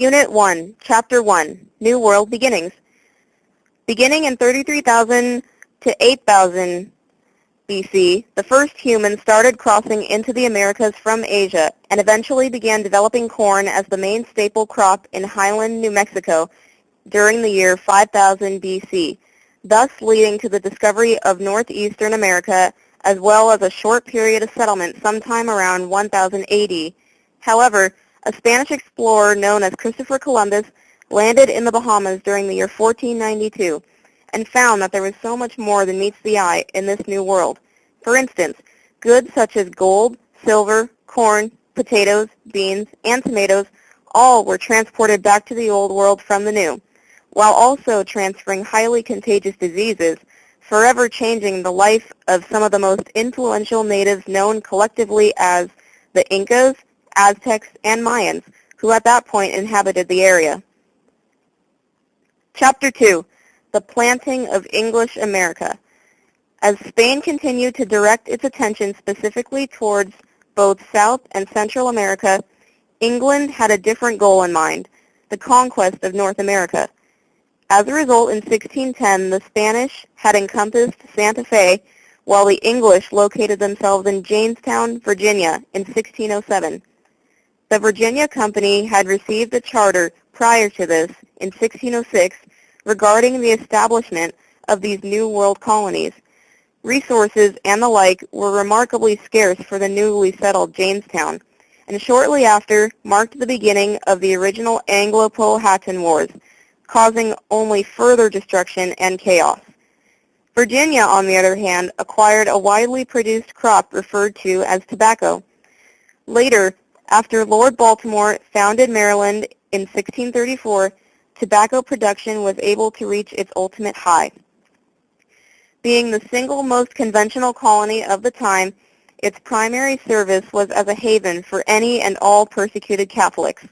Unit 1, Chapter 1, New World Beginnings. Beginning in 33,000 to 8,000 BC, the first humans started crossing into the Americas from Asia and eventually began developing corn as the main staple crop in Highland, New Mexico during the year 5000 BC, thus leading to the discovery of northeastern America as well as a short period of settlement sometime around 1000 AD. However, a Spanish explorer known as Christopher Columbus landed in the Bahamas during the year 1492 and found that there was so much more than meets the eye in this new world. For instance, goods such as gold, silver, corn, potatoes, beans, and tomatoes all were transported back to the old world from the new, while also transferring highly contagious diseases, forever changing the life of some of the most influential natives known collectively as the Incas, Aztecs, and Mayans, who at that point inhabited the area. Chapter 2, The Planting of English America. As Spain continued to direct its attention specifically towards both South and Central America, England had a different goal in mind, the conquest of North America. As a result, in 1610, the Spanish had encompassed Santa Fe, while the English located themselves in Jamestown, Virginia, in 1607. The Virginia Company had received a charter prior to this, in 1606, regarding the establishment of these New World colonies. Resources and the like were remarkably scarce for the newly settled Jamestown, and shortly after marked the beginning of the original Anglo-Powhatan Wars, causing only further destruction and chaos. Virginia, on the other hand, acquired a widely produced crop referred to as tobacco. Later, after Lord Baltimore founded Maryland in 1634, tobacco production was able to reach its ultimate high. Being the single most conventional colony of the time, its primary service was as a haven for any and all persecuted Catholics.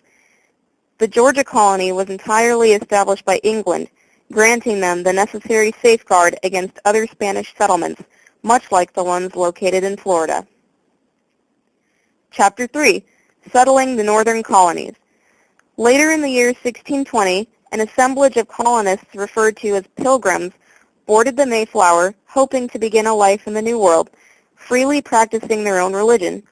The Georgia colony was entirely established by England, granting them the necessary safeguard against other Spanish settlements, much like the ones located in Florida. Chapter 3, Settling the Northern Colonies. Later in the year 1620, an assemblage of colonists referred to as Pilgrims boarded the Mayflower, hoping to begin a life in the New World, freely practicing their own religion.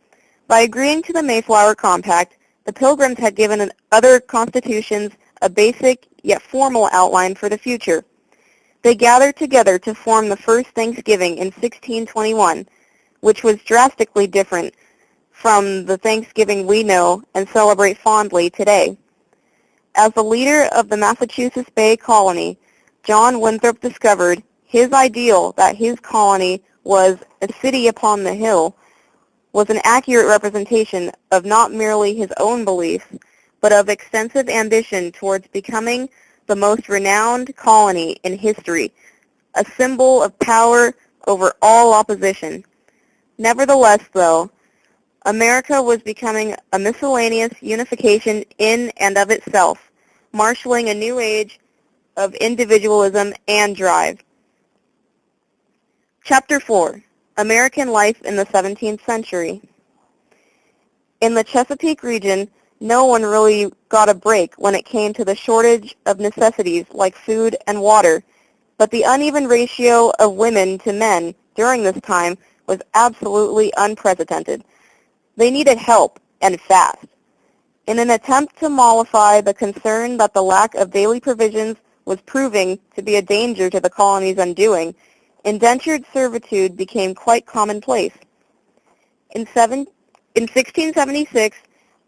By agreeing to the Mayflower Compact, the Pilgrims had given other constitutions a basic yet formal outline for the future. They gathered together to form the first Thanksgiving in 1621, which was drastically different from the Thanksgiving we know and celebrate fondly today. As the leader of the Massachusetts Bay Colony, John Winthrop discovered his ideal that his colony was a city upon the hill was an accurate representation of not merely his own beliefs, but of extensive ambition towards becoming the most renowned colony in history, a symbol of power over all opposition. Nevertheless, though, America was becoming a miscellaneous unification in and of itself, marshaling a new age of individualism and drive. Chapter 4, American Life in the 17th Century. In the Chesapeake region, no one really got a break when it came to the shortage of necessities like food and water, but the uneven ratio of women to men during this time was absolutely unprecedented. They needed help, and fast. In an attempt to mollify the concern that the lack of daily provisions was proving to be a danger to the colony's undoing, indentured servitude became quite commonplace. In 1676,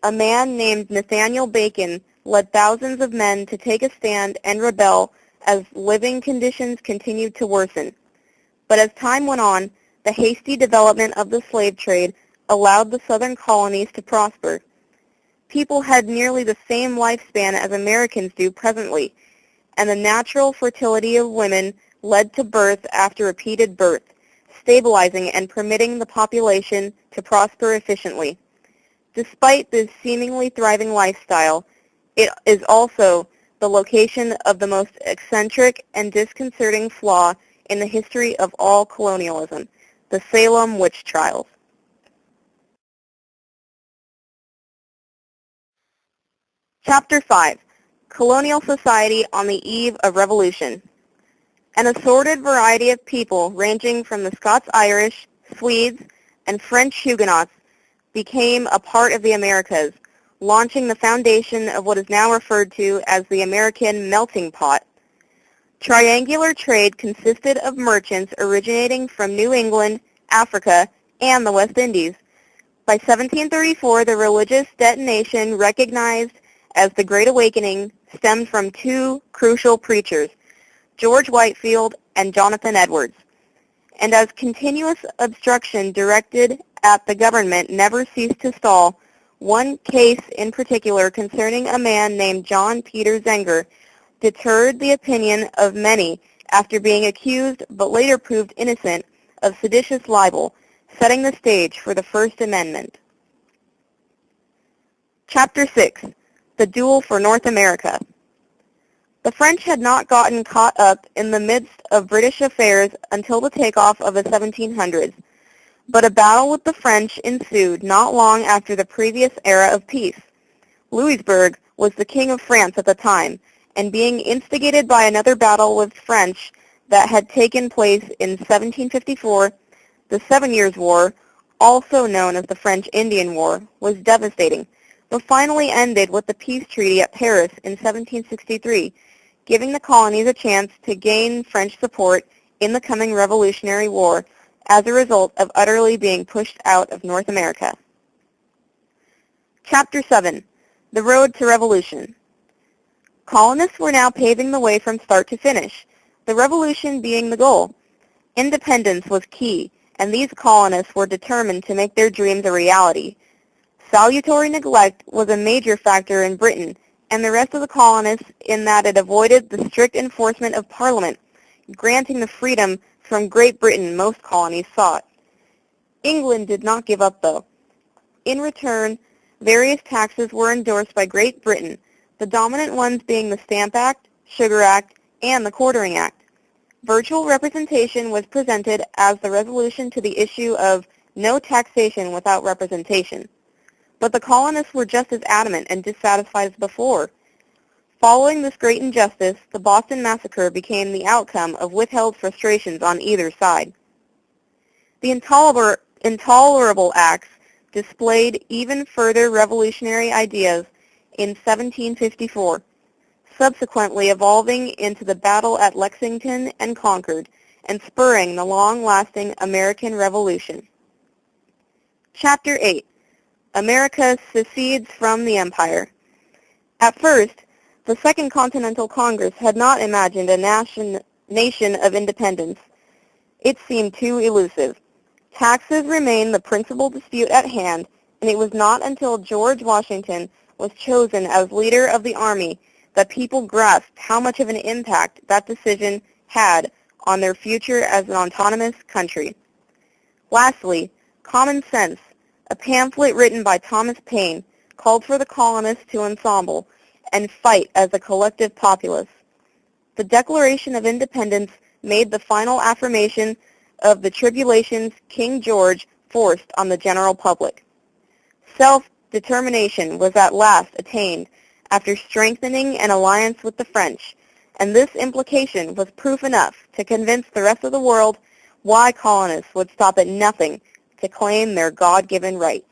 a man named Nathaniel Bacon led thousands of men to take a stand and rebel as living conditions continued to worsen. But as time went on, the hasty development of the slave trade allowed the southern colonies to prosper. People had nearly the same lifespan as Americans do presently, and the natural fertility of women led to birth after repeated birth, stabilizing and permitting the population to prosper efficiently. Despite this seemingly thriving lifestyle, it is also the location of the most eccentric and disconcerting flaw in the history of all colonialism, the Salem witch trials. Chapter 5, Colonial Society on the Eve of Revolution. An assorted variety of people ranging from the Scots-Irish, Swedes, and French Huguenots became a part of the Americas, launching the foundation of what is now referred to as the American melting pot. Triangular trade consisted of merchants originating from New England, Africa, and the West Indies. By 1734, the religious detonation recognized as the Great Awakening stemmed from two crucial preachers, George Whitefield and Jonathan Edwards. And as continuous obstruction directed at the government never ceased to stall, one case in particular concerning a man named John Peter Zenger deterred the opinion of many after being accused but later proved innocent of seditious libel, setting the stage for the First Amendment. Chapter 6, The Duel for North America. The French had not gotten caught up in the midst of British affairs until the takeoff of the 1700s, but a battle with the French ensued not long after the previous era of peace. Louisbourg was the king of France at the time, and being instigated by another battle with French that had taken place in 1754, the 7 Years' War, also known as the French-Indian War, was devastating, but finally ended with the peace treaty at Paris in 1763, giving the colonies a chance to gain French support in the coming Revolutionary War as a result of utterly being pushed out of North America. Chapter 7, The Road to Revolution. Colonists were now paving the way from start to finish, the revolution being the goal. Independence was key, and these colonists were determined to make their dreams a reality. Salutary neglect was a major factor in Britain and the rest of the colonists in that it avoided the strict enforcement of Parliament, granting the freedom from Great Britain most colonies sought. England did not give up, though. In return, various taxes were endorsed by Great Britain, the dominant ones being the Stamp Act, Sugar Act, and the Quartering Act. Virtual representation was presented as the resolution to the issue of no taxation without representation. But the colonists were just as adamant and dissatisfied as before. Following this great injustice, the Boston Massacre became the outcome of withheld frustrations on either side. The intolerable acts displayed even further revolutionary ideas in 1754, subsequently evolving into the battle at Lexington and Concord, and spurring the long-lasting American Revolution. Chapter 8, America secedes from the Empire. At first, the Second Continental Congress had not imagined a nation of independence. It seemed too elusive. Taxes remained the principal dispute at hand, and it was not until George Washington was chosen as leader of the Army that people grasped how much of an impact that decision had on their future as an autonomous country. Lastly, Common Sense, a pamphlet written by Thomas Paine, called for the colonists to ensemble and fight as a collective populace. The Declaration of Independence made the final affirmation of the tribulations King George forced on the general public. Self-determination was at last attained after strengthening an alliance with the French, and this implication was proof enough to convince the rest of the world why colonists would stop at nothing to claim their God-given rights.